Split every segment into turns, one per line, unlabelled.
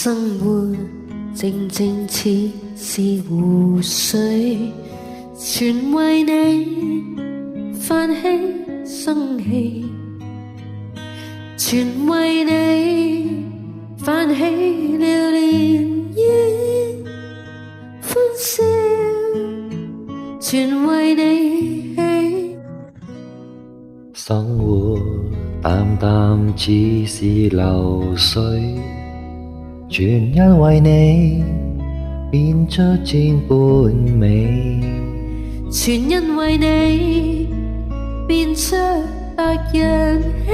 生活靜靜似是湖水，全為你泛起生氣，全為你泛起了漣漪歡笑，全為你起。
生活淡淡似是流水，全因為你變出千般美，
全因為你變出百樣喜，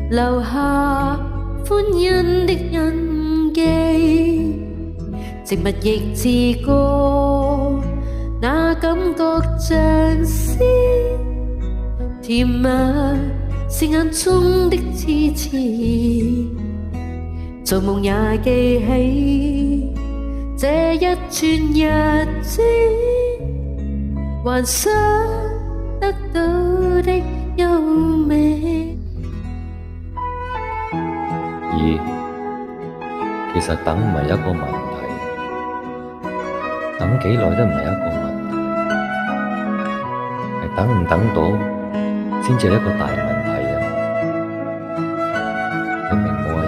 留下歡欣的印記。植物亦自歌，那感覺像詩，甜蜜是眼中的痴痴，做夢也記起這一串日子，幻想得到的優美。
其實等唔係一個問題，等幾耐都唔係一個問題，係等唔等到先至係一個大問題啊！你明冇啊？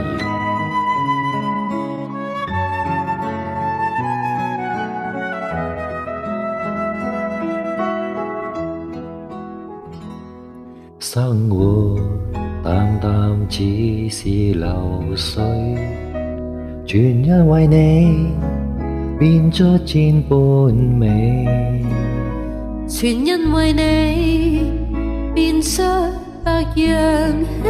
生活淡淡似是流水，全因為你變出千般美，
全因為你變出百樣喜，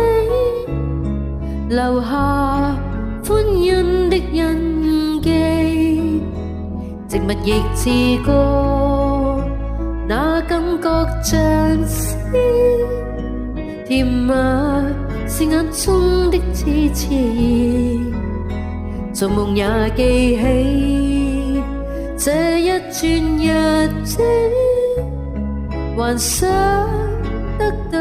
留下歡欣的印記。植物亦自歌，那感覺像詩，甜蜜是眼中的痴痴，做夢也記起這一串日子，幻想得到